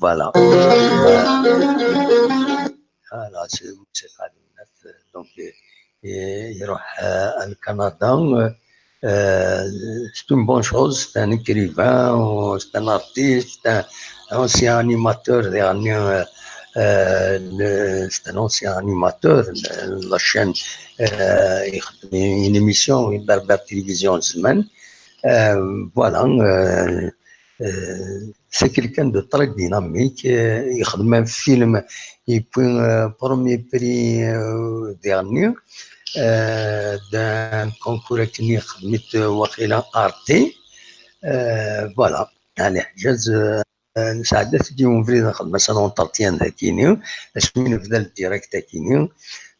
فوالا لا سي موسيقى الناس دونك يروح الكندا c'est une bonne chose, c'est un écrivain, c'est un artiste, c'est un ancien animateur dernier, c'est un ancien animateur, la chaîne, une émission, une télévision semaine, voilà, c'est quelqu'un de très dynamique, il a même film, il prend premier prix dernier, d'un concours qui خدمت وقيلا ارتي فوالا على حجاز نساعدها تجي ونفريد نخدم مثلا اونترتيان ذاكيني اسمي نبدا الديريكت ذاكيني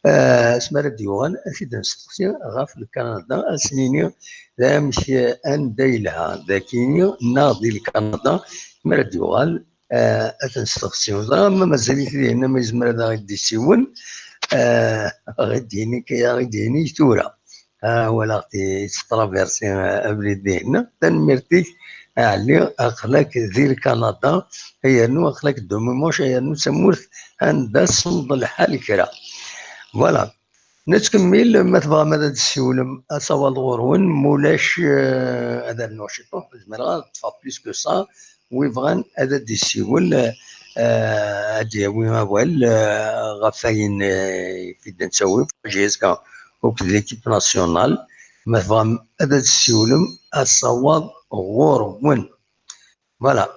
اسمها راديوغان اكيد نستقسي غاف كندا اسنيني لا مشي ان دايلها ذاكيني ناضي لكندا راديوغان اتنستقسيو ما مازال في هنا ما يزمر هذا غيدي السيون غديني كي غديني تورا ولا غتي ترافيرسي ابريدينا تنمرتيك علي اخلاك ديال كندا هي نو اخلاك دوموش هي نو سمورت عند صمد الحال كرا فوالا نتكمل ما تبغى مدى السيولم اصوال غورون مولاش هذا النوشيطو زعما تفا بليس كو سا ويبغان هذا دي السيول هادي وين بوال غفاين في نسوي جيزكا وكذا ليكيب ناسيونال مثلا هذا السيولم الصواب غورون فوالا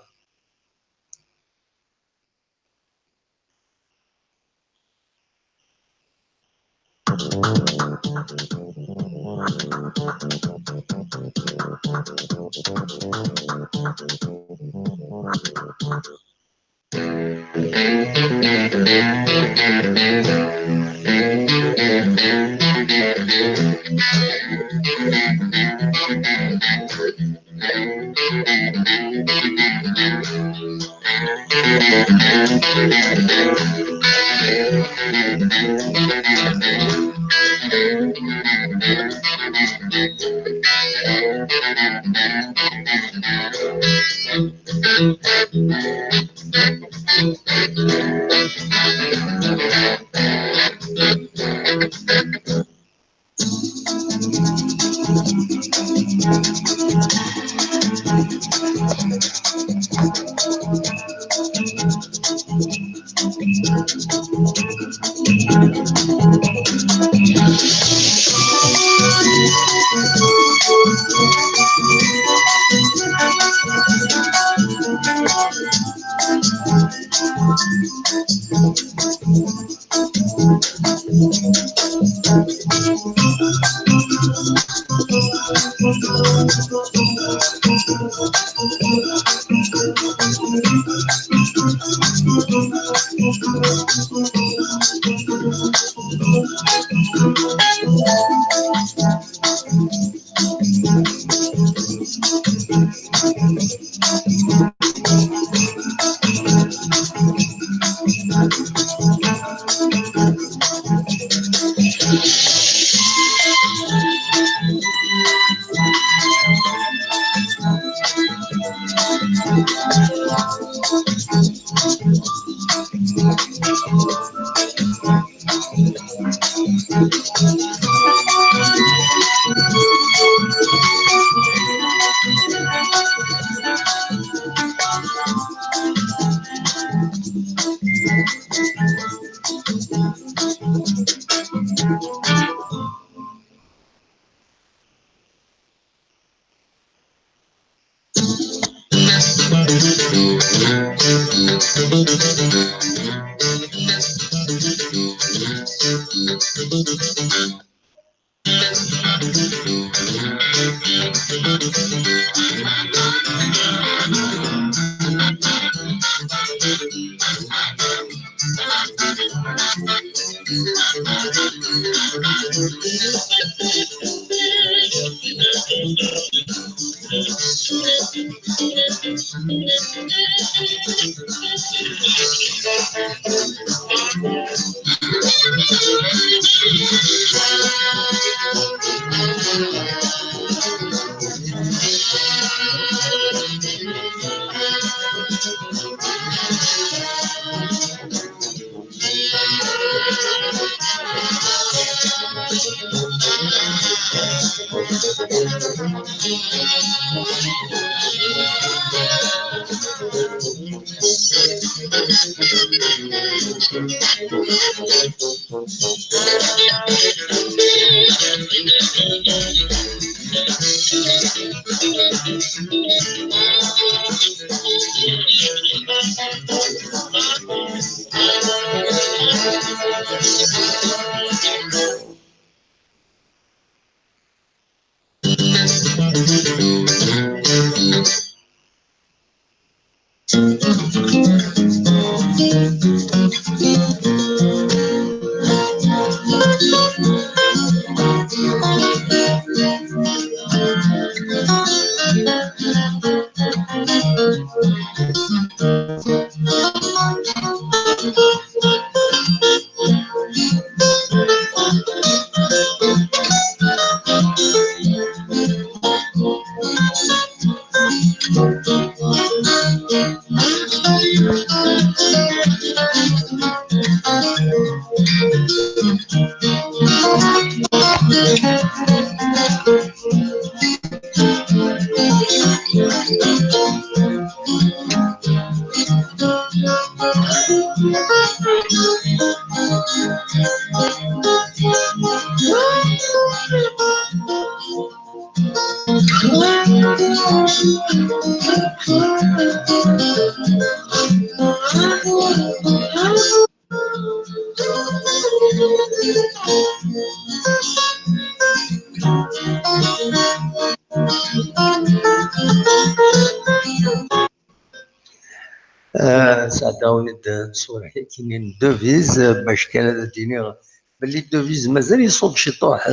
ساعتها ولد نصور كاينين دوفيز باش كان ديني باللي الدوفيز مازال يصوب شي طوح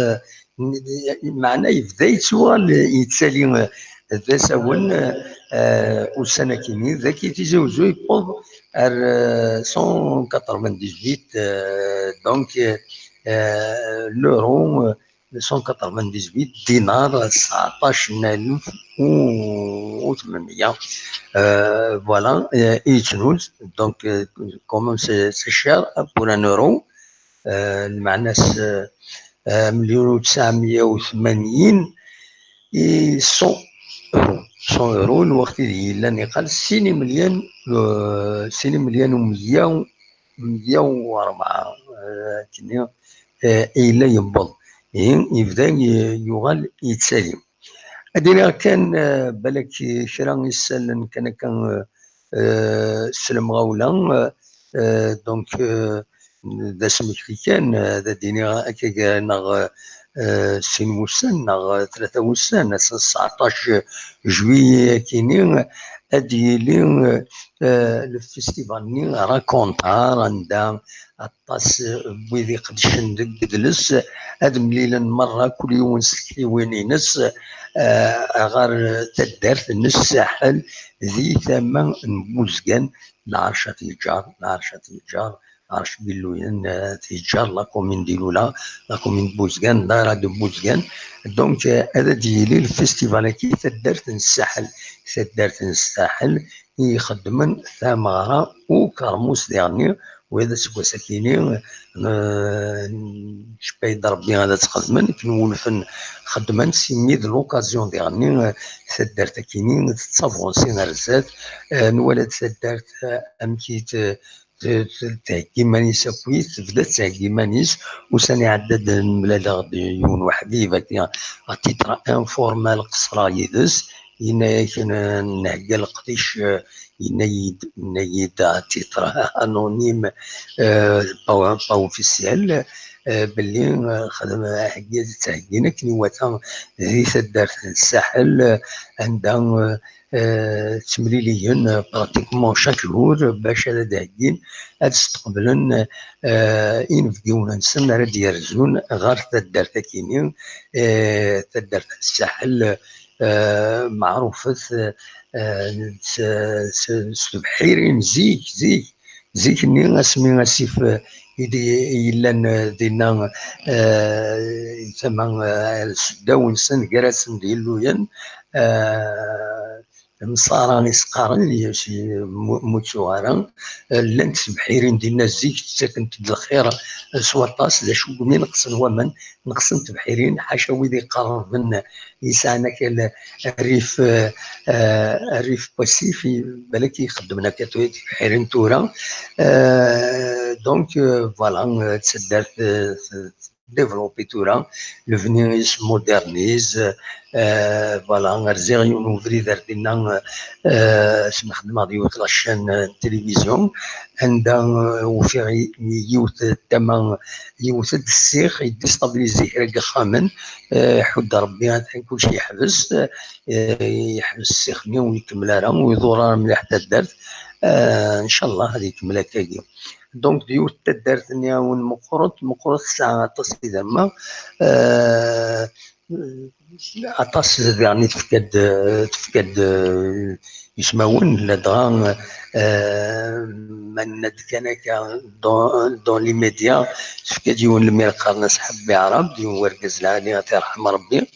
معناه يبدا يتسوال يتسالي ذا ساون وسنه كيني ذاك يتزوجو يبوظ 198 دونك لورو 198 دينار 19800 voilà, يتنوز دونك كومون سي شير بور ان اورو المعنى 1,980 100 اورو 100 اورو الوقت اللي لاني قال 6 مليون 6 مليون و100 104 كني إلا ينبض يبدا يغال يتسالم هادي كان بالك شرا يسالن كان سلم غولا دونك ذا سمك كان ذا ديني هكا ناغ 6 وسان ناغ 3 وسان 19 جويي كيني هادي لي الفيستيفال ني راكونتار عندها الطاس بويدي قدشن دقدلس هاد مليلا مرة كل يوم نسكي وين ينس غار تدارت النس ساحل ذي ثما نبوزقان العرشة تيجار العرشة تيجار عرش بلوين تيجار لا كومين ديلولا لا كومين بوزقان دارا دو بوزقان دونك هذا ديالي الفيستيفال كي تدارت الساحل تدارت الساحل يخدمن ثمرة وكرموس ديالني وهذا سوا ساكيني شبايد ربي غادا تخدمن كنولفن خدمن سيميد لوكازيون ديالني سدارت كيني تصافونسي نرزات نولد سدارت امكي تهكي مانيس كويس بدات تهكي مانيس وساني عدد المبلغ يون وحدي فاك تيترا انفورمال قصرا يدس كان نهكا القديش ينايد تيترا انونيم با اوفيسيال باللي خدم حكايه تهكينا كنيواتا ذي سدارت الساحل عندها تمريليين براتيكمون شاك جور باش هذا داهيين هاد استقبلن ينفقون نسن راه يرزون غير تدارت كيني تدارت الساحل معروفة سبحيرين زيك ني اسمي اسيف إلا دينا ثمن السداو نسن كراسن ديالوين مصاراني سقارن شي موتشوارا لانت سبحيرين ديالنا الزيك ساكن الخير سواطاس لا شو مين نقصن ومن نقصن تبحيرين حاشا ويدي قرب من يسعنا الريف الريف باسيفي بالك يخدمنا كتوي تبحيرين تورا دونك فوالا تسدرت développer تورا l'avenir se modernise فوالا غرزيغ يونوفري دارتنا نخدم ديوت لاشين التلفزيون عندها وفي يوت الثمن يوت السيخ يديستابليزي راه خامن حد ربي كلشي يحبس السيخ ويكمل راه ويدور مليح حتى دارت ان شاء الله هذه يكمل هكاكي دونك ديوت دارت نياون مقرط الساعه تصيد ما عطاس يعني تفكد يسمعون لدغان من كان دون لي ميديا تفكد يون الميرقار ناس حبي عرب يون ورقز العالي ترحم ربي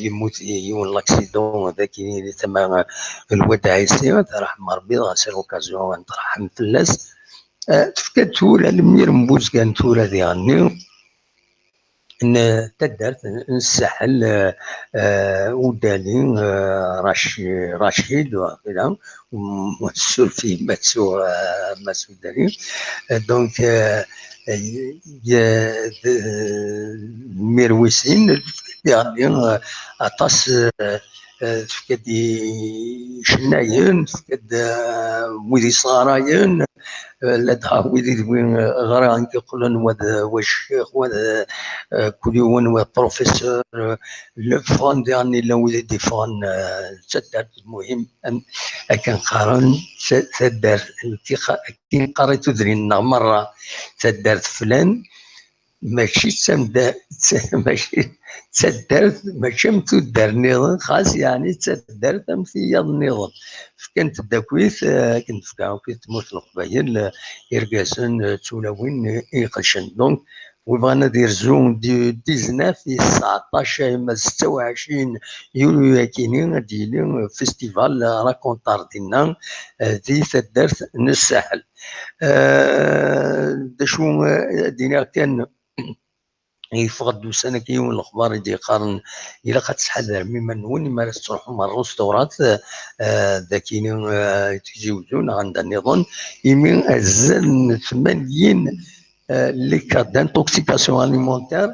يموت يون لاكسيدون هذاك اللي تما الواد عيسي ترحم ربي غاسير اوكازيون ترحم فلاس تفكد تورا المير مبوز كان تورا ديالني ان تدرت الساحل ودالين رشيد وكذا والسلفي ماتسو دالين دونك ميرويسين يعني عطاس تفكد شناين تفكد ويدي صاراين لدها ويدي وين غران كيقولون والشيخ وهذا كل يوم بروفيسور الفون يعني لو دي فون تدار المهم كان قارن تدار كي قريت درينا مره تدار فلان ماشي ماشي تدارت ماشي متدار النظام خاص يعني تدار تمثيل النظام كانت داكويت كنت في كاوكيت تموت القبايل يرقاسن تولوين يقشن دونك وبغانا ندير زوم دي 19 في 19 ما 26 يوليو كاينين ديالي فيستيفال راكونتار ديالنا دي تدارت الساحل داشو دينا كان يفقد دوسنا كيون الاخبار يدي قارن الى قد تحذر مما نوني ما تروحوا مع الرستورات ذاكين تيجيوزون عند النظام يمين الزن 80 لي كا دانتوكسيكاسيون اليمونتير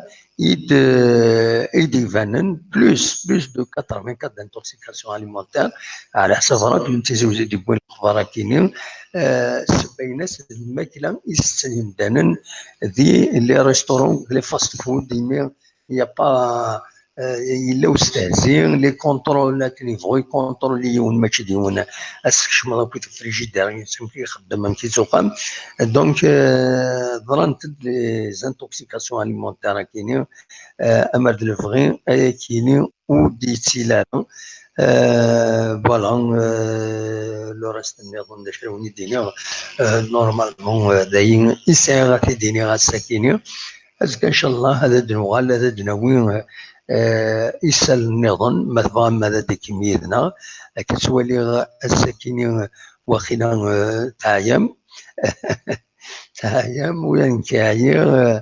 يديفانن بلوس دو 80 كا دانتوكسيكاسيون اليمونتير على حسب راك تيجيوز يديبوا الاخبار كاينين سبايناس الماكله يستندانن ذي لي ريستورون لي فاست فود يا با يلاو استهزين لي كونترول كي فوي كونتروليون ماشي ديون اسكش ما كنت في الفريجيدير يمكن يخدم كي سوقام دونك ظرنت لي زانتوكسيكاسيون اليمونتير كاينين امر دو فغي كاينين و ديتيلان فوالا لو ريست النظام دا شراوني الدنيا نورمالمون داين يساغا في الدنيا غا الساكينين اسكا ان شاء الله هذا دنوغال هذا دناوين يسال النظام مثلا ماذا كميدنا كتولي الساكنين واخينا تعيم تعيم وين كاير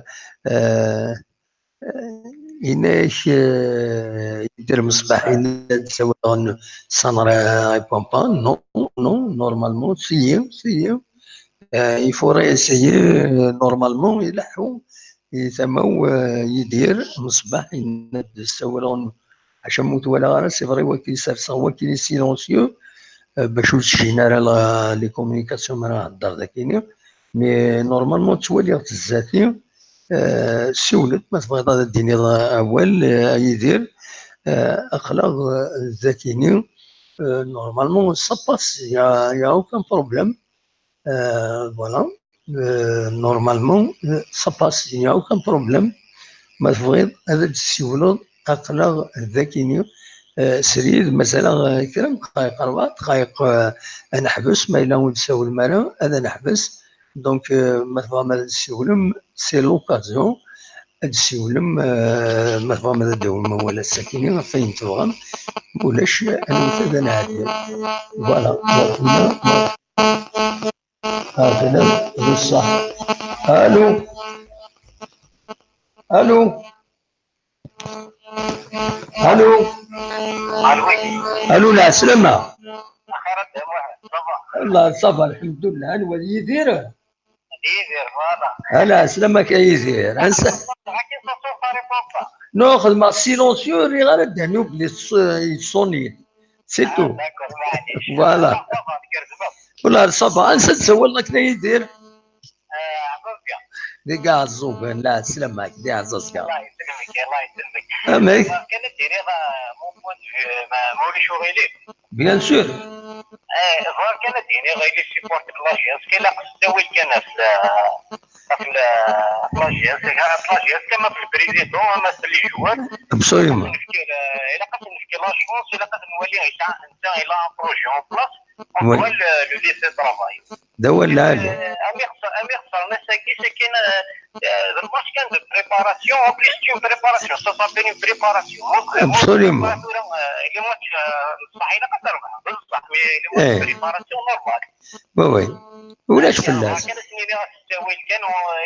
إناش يدير مصباح إلا تسوي سانرا ريبون با نو نو نورمالمون سيي il faudrait essayer normalement يلحو يسمو يدير مصباح يناد السورون عشان موت ولا غير سي فري وكي سرسا وكي سيلونسيو باش جينيرال لي كومونيكاسيون راه هضر ذاكيني مي نورمالمون تولي تزاتي سولت ما تبغي هذا الديني اول يدير اخلاق ذاكيني نورمالمون سا باس يا اوكان بروبليم voilà normalement ça passe il n'y a aucun problème ما تبغي هذا تسولو اخلاق ذاكيني سريد مثلا كلام دقائق 4 دقائق نحبس ما الا نساول المرا هذا نحبس دونك مثلا ما تسولم سي لوكازيون تسولم مثلا ما دوما ولا الساكنين فين تبغى ولاش انا مثلا نعدي فوالا هكذا بصح الو الو الو الو لا سلامة الله صافا الحمد لله انا يدير هلا سلامك يا يدير انسى ناخذ مع سيلونسيو اللي غير الدانوب اللي يصوني سي تو فوالا ولا صافا انسى تسول لك يدير دي كاع الزوبان لا سلامك دي عزازك الله يسلمك الله يسلمك اميك كانت ديري مون بوان مولي شوغيلي بيان سور فوار كانت ديري غير سيبورت بلاجيانس كي لا قصدوي كان في بلاجيانس كما في البريزيدون اما في لي جوار ابسوليومون الا قد نفكي لا شونس الا قد نولي انت الى ان بروجي اون بلاس اون فوا لو ليسي ترافاي دوا لا امي خسر ناس كاين الماتش كان دو بريباراسيون او بليس تون بريباراسيون سا سابيل اون بريباراسيون ابسوليومون لي ماتش صح الا قد تربح بصح مي لي ماتش بريباراسيون نورمال وي ولاش فلاس كان سنين تساوي كان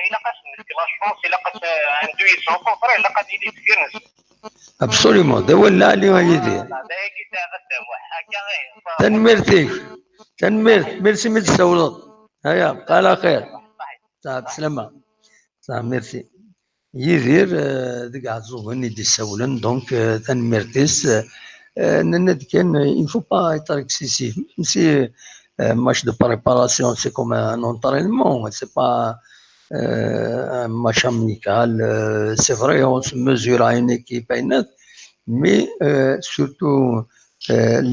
الا قد نسكي لا شونس الا قد عنده يسون كونتر الا قد يدير كثير ابسوليومون دوا لا اللي غيدير تنميرتك ميرسي من السولط هيا بقى على خير صاحب سلامة صاحب ميرسي يدير ديك عزوبن يدي السولن دونك تنميرتيس نند كان il faut pas être excessif c'est un match de préparation c'est comme un entraînement c'est pas un match amical c'est vrai on se mesure à une équipe mais surtout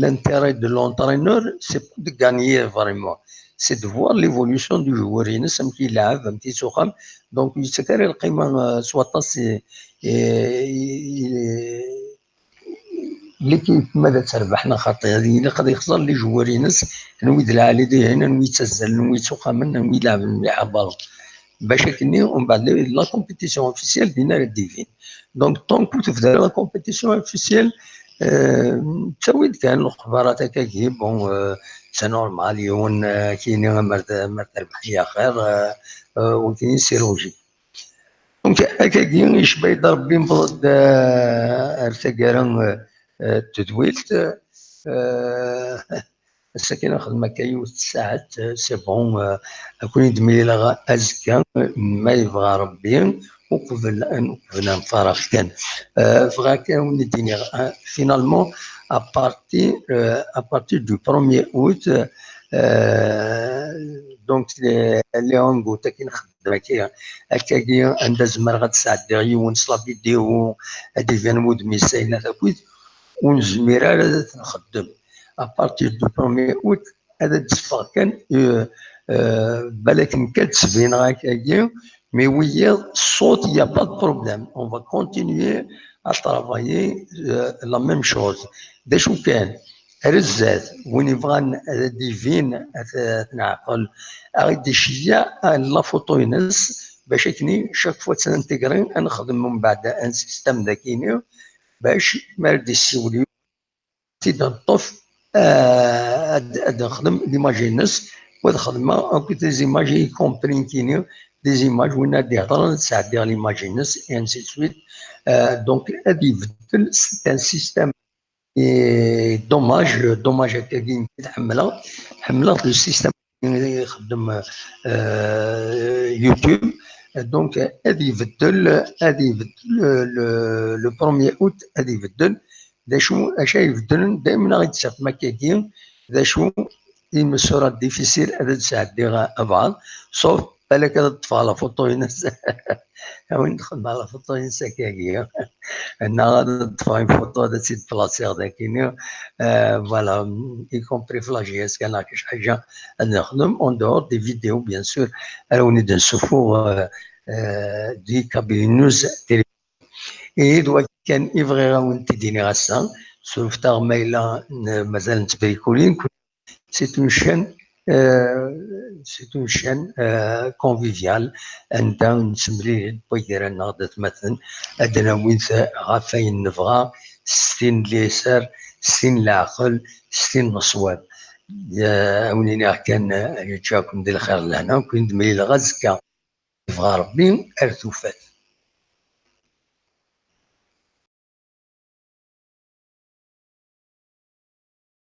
l'intérêt de l'entraîneur c'est pas de gagner vraiment c'est de voir l'évolution du joueur ينسم كي يلعب فهمتي سخام دونك يتكرر القيمه سواء سي ليكيب ماذا تربحنا خاطر هذه اللي قد يخسر لي جوار ينس نويد العالي دي هنا نويد تسزل نويد سخام نويد يلعب مليح بالون باش كني ومن بعد لا كومبيتيسيون اوفيسيال دينا الديفين دونك طونك تبدا لا كومبيتيسيون اوفيسيال تسويد كان الاخبارات هكاكي بون سي نورمال يون كاينين مرتبحيه خير وكاينين سيروجي دونك هكاكي يشبه يضرب بين بلد ارتكارا التدويلت الساكنه خدمه كايوس ساعات سي بون اكون يدمي لها ازكى ما يبغى ربي وقبل نفرغ كان فغا كان نديني فينالمون ابارتي دو 1er août دونك اللي هم قلت كي نخدم هكاكي عندها زمر غتساعد ونصلا فيديو هادي فين مود ميساينا تاكويت ونزمير على نخدم ابارتي دو 1er août هذا تصفى كان بالك نكاد 70 هكاكي mais oui, saute, il n'y a pas de problème. On va continuer à travailler la même chose. Des chouken, Rizet, Winivran, Divine, Naqal, avec des chia, la photo inès, Bachekni, chaque fois que c'est intégré, on a un système d'acquis باش ما ردي السيولي تزيد نطف ad نخدم ليماجينس ونخدمها ان كنت زيماج يكومبرينتيني دي زيماج وين غادي يهضر نساعد ليماجينس اي انسي سويت دونك غادي يبدل سي ان سيستيم دوماج هكاكي نحملها حملت لو سيستيم يخدم يوتيوب دونك غادي يبدل لو بروميي اوت غادي يبدل اش يبدل دائما غادي تشوف مكاكين شو il me sera difficile هذا تساعد بعض صوف بالك هذا تطفى على فوطو ينسى وين ندخل على فوطو ينسى كاكيا انا غادي تطفى فوطو هذا تزيد بلاصي هذاكيني فوالا اي كومبري في لاجياس كان كاش حاجه نخدم اون دور دي فيديو بيان سور راني نشوفوا دي كابينوز اي دوا كان يبغي راهو تديني غاسا سولفتها مايله مازال نتبريكولين C'est une chaîne conviviale. عندها نسمري بويدير ناضت مثلا عندنا وين غافين نبغى 60 اليسار 60 العقل 60 الصواب ونينا كان جاكم ديال الخير لهنا كنت ملي الغزكا يبغى ربي ارتوفات